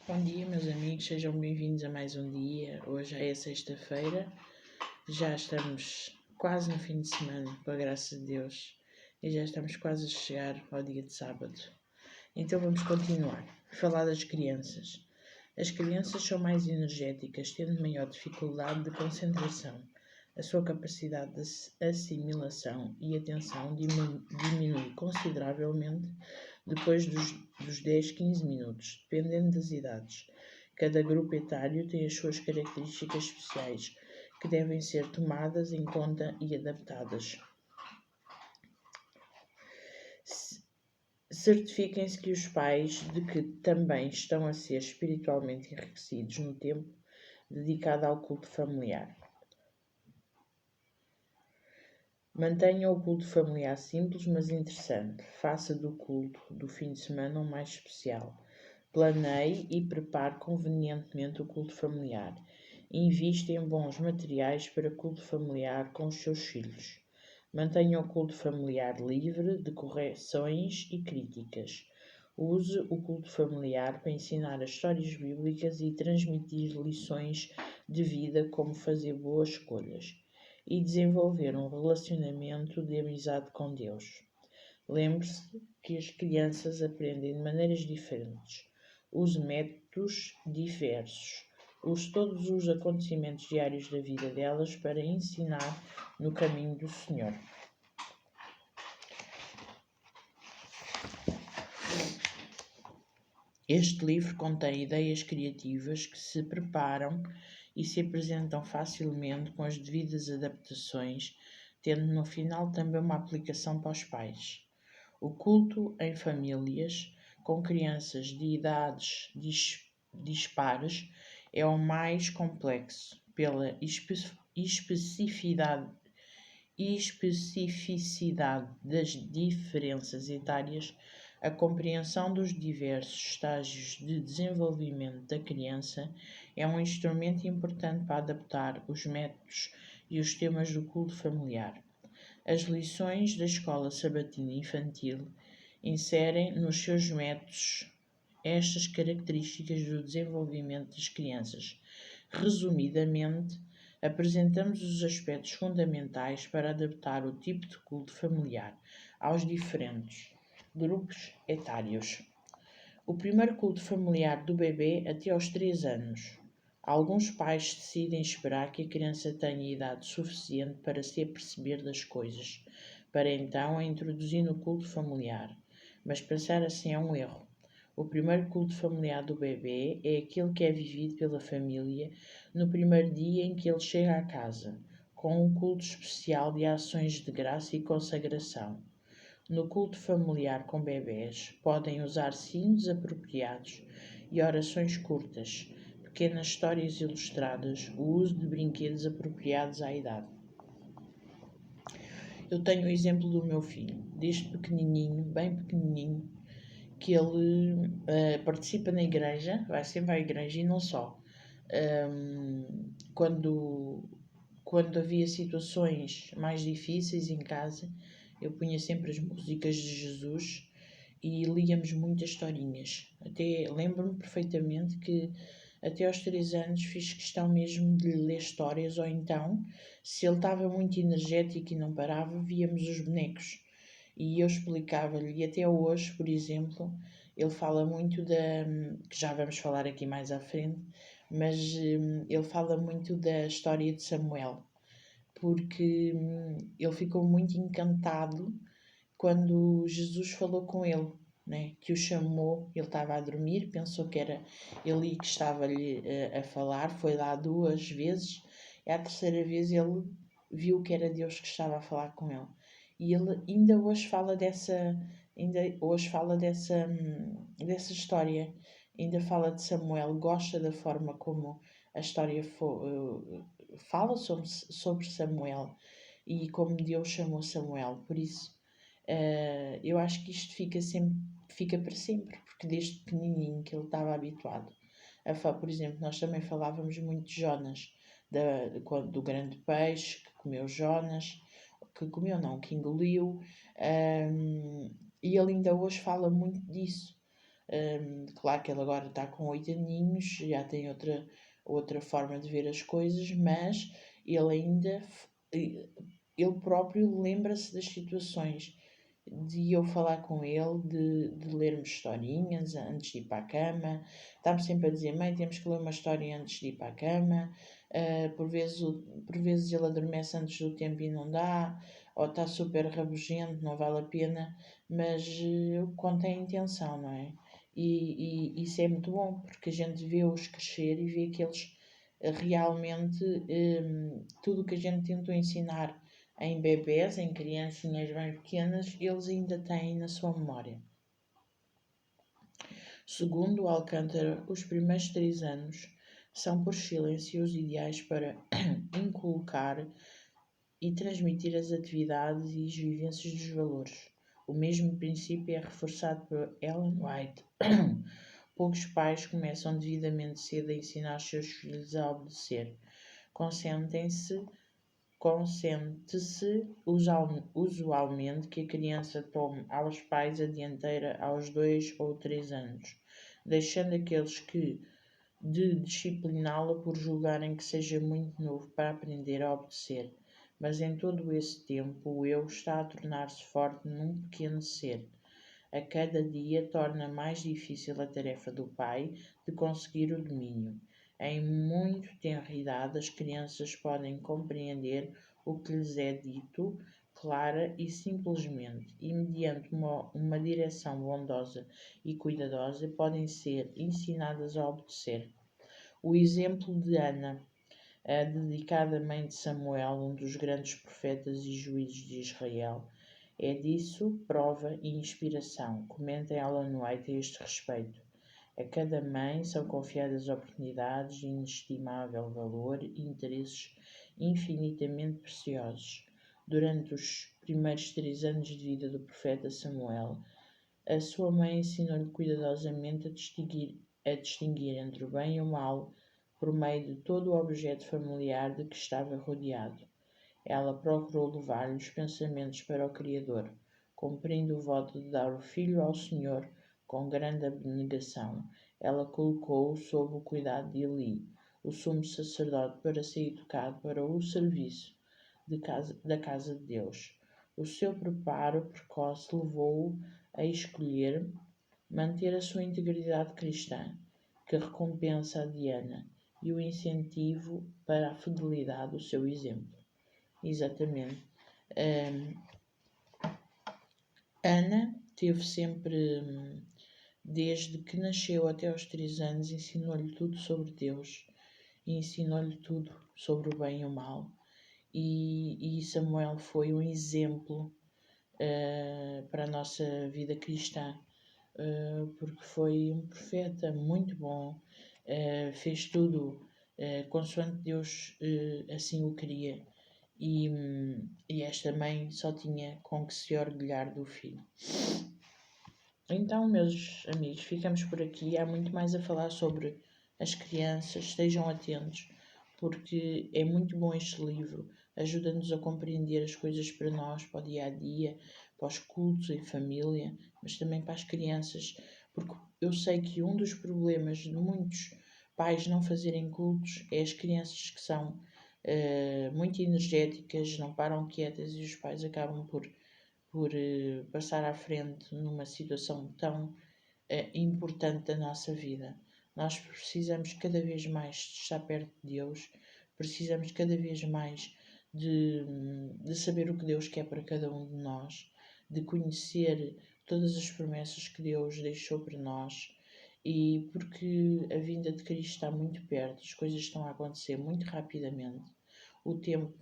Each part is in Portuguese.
Bom dia, meus amigos, sejam bem-vindos a mais um dia. Hoje é sexta-feira, já estamos quase no fim de semana, com a graça de Deus, e já estamos quase a chegar ao dia de sábado. Então vamos continuar. Falar das crianças. As crianças são mais energéticas, tendo maior dificuldade de concentração. A sua capacidade de assimilação e atenção diminui consideravelmente depois dos 10, 15 minutos, dependendo das idades. Cada grupo etário tem as suas características especiais, que devem ser tomadas em conta e adaptadas. Certifiquem-se que os pais de que também estão a ser espiritualmente enriquecidos no tempo dedicado ao culto familiar. Mantenha o culto familiar simples, mas interessante. Faça do culto do fim de semana um mais especial. Planeie e prepare convenientemente o culto familiar. Invista em bons materiais para culto familiar com os seus filhos. Mantenha o culto familiar livre de correções e críticas. Use o culto familiar para ensinar as histórias bíblicas e transmitir lições de vida, como fazer boas escolhas e desenvolver um relacionamento de amizade com Deus. Lembre-se que as crianças aprendem de maneiras diferentes. Use métodos diversos. Use todos os acontecimentos diários da vida delas para ensinar no caminho do Senhor. Este livro contém ideias criativas que se preparam e se apresentam facilmente com as devidas adaptações, tendo no final também uma aplicação para os pais. O culto em famílias com crianças de idades dispares é o mais complexo pela especificidade das diferenças etárias. A compreensão dos diversos estágios de desenvolvimento da criança é um instrumento importante para adaptar os métodos e os temas do culto familiar. As lições da escola sabatina infantil inserem nos seus métodos estas características do desenvolvimento das crianças. Resumidamente, apresentamos os aspectos fundamentais para adaptar o tipo de culto familiar aos diferentes grupos etários. O primeiro culto familiar do bebê até aos 3 anos. Alguns pais decidem esperar que a criança tenha idade suficiente para se aperceber das coisas, para então a introduzir no culto familiar. Mas pensar assim é um erro. O primeiro culto familiar do bebê é aquele que é vivido pela família no primeiro dia em que ele chega à casa, com um culto especial de ações de graça e consagração. No culto familiar com bebés, podem usar sinos apropriados e orações curtas, pequenas histórias ilustradas, o uso de brinquedos apropriados à idade. Eu tenho o exemplo do meu filho, desde pequenininho, bem pequenininho, que ele participa na igreja, vai sempre à igreja e não só. Quando havia situações mais difíceis em casa, eu punha sempre as músicas de Jesus e líamos muitas historinhas. Até lembro-me perfeitamente que até aos 3 anos fiz questão mesmo de lhe ler histórias, ou então, se ele estava muito energético e não parava, víamos os bonecos. E eu explicava-lhe, e até hoje, por exemplo, ele fala muito que já vamos falar aqui mais à frente, mas ele fala muito da história de Samuel, porque ele ficou muito encantado quando Jesus falou com ele, né? Que o chamou. Ele estava a dormir, pensou que era ele que estava-lhe a falar, foi lá 2 vezes, e à terceira vez ele viu que era Deus que estava a falar com ele. E ele ainda hoje fala dessa história, ainda fala de Samuel, gosta da forma como a história fala sobre Samuel e como Deus chamou Samuel. Por isso, eu acho que isto fica para sempre, porque desde pequenininho que ele estava habituado a falar. Por exemplo, nós também falávamos muito de Jonas, do grande peixe que comeu Jonas, que engoliu, e ele ainda hoje fala muito disso. Claro que ele agora está com 8 aninhos, já tem outra forma de ver as coisas, mas ele ainda, ele próprio lembra-se das situações de eu falar com ele, de lermos historinhas antes de ir para a cama. Está-me sempre a dizer: mãe, temos que ler uma história antes de ir para a cama. Por vezes ele adormece antes do tempo e não dá, ou está super rabugento, não vale a pena, mas conta a intenção, não é? E isso é muito bom, porque a gente vê-os crescer e vê que eles realmente, tudo o que a gente tentou ensinar em bebés, em criancinhas bem pequenas, eles ainda têm na sua memória. Segundo Alcântara, os primeiros 3 anos são por excelência os ideais para inculcar e transmitir as atividades e as vivências dos valores. O mesmo princípio é reforçado por Ellen White. Poucos pais começam devidamente cedo a ensinar os seus filhos a obedecer. Consente-se usualmente que a criança tome aos pais a dianteira aos 2 ou 3 anos, deixando aqueles que de discipliná-lo por julgarem que seja muito novo para aprender a obedecer. Mas em todo esse tempo o eu está a tornar-se forte num pequeno ser. A cada dia torna mais difícil a tarefa do pai de conseguir o domínio. Em muito tenra idade, as crianças podem compreender o que lhes é dito clara e simplesmente, e mediante uma direção bondosa e cuidadosa, podem ser ensinadas a obedecer. O exemplo de Ana, a dedicada mãe de Samuel, um dos grandes profetas e juízes de Israel, é disso prova e inspiração. Comenta Ellen White a este respeito. A cada mãe são confiadas oportunidades de inestimável valor e interesses infinitamente preciosos. Durante os primeiros 3 anos de vida do profeta Samuel, a sua mãe ensinou-lhe cuidadosamente a distinguir entre o bem e o mal por meio de todo o objeto familiar de que estava rodeado. Ela procurou levar-lhe os pensamentos para o Criador, cumprindo o voto de dar o filho ao Senhor com grande abnegação. Ela colocou-o sob o cuidado de Eli, o sumo sacerdote, para ser educado para o serviço da casa de Deus. O seu preparo precoce levou-o a escolher manter a sua integridade cristã, que recompensa a Diana, e o incentivo para a fidelidade do seu exemplo. Exatamente. Ana teve sempre, desde que nasceu até aos 3 anos, ensinou-lhe tudo sobre Deus, e ensinou-lhe tudo sobre o bem e o mal. E Samuel foi um exemplo para a nossa vida cristã, porque foi um profeta muito bom, fez tudo consoante Deus assim o queria. E esta mãe só tinha com que se orgulhar do filho. Então, meus amigos, ficamos por aqui. Há muito mais a falar sobre as crianças. Estejam atentos, porque é muito bom este livro. Ajuda-nos a compreender as coisas para nós, para o dia a dia, para os cultos em família, mas também para as crianças, porque eu sei que um dos problemas de muitos pais não fazerem cultos é as crianças que são muito energéticas, não param quietas, e os pais acabam por passar à frente numa situação tão importante da nossa vida. Nós precisamos cada vez mais de estar perto de Deus, precisamos cada vez mais de saber o que Deus quer para cada um de nós, de conhecer todas as promessas que Deus deixou para nós, e porque a vinda de Cristo está muito perto, as coisas estão a acontecer muito rapidamente, o tempo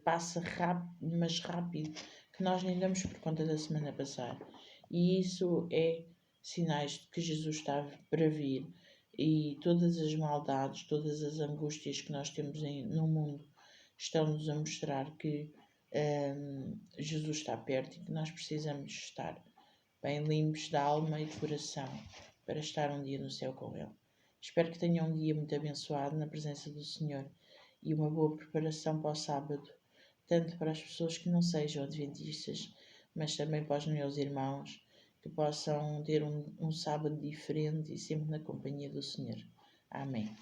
passa rápido, mas rápido, que nós nem damos por conta da semana passada. E isso é sinais de que Jesus está para vir, e todas as maldades, todas as angústias que nós temos no mundo estão-nos a mostrar que Jesus está perto e que nós precisamos estar bem limpos da alma e do coração para estar um dia no céu com Ele. Espero que tenham um dia muito abençoado na presença do Senhor e uma boa preparação para o sábado, tanto para as pessoas que não sejam adventistas, mas também para os meus irmãos, que possam ter um sábado diferente e sempre na companhia do Senhor. Amém.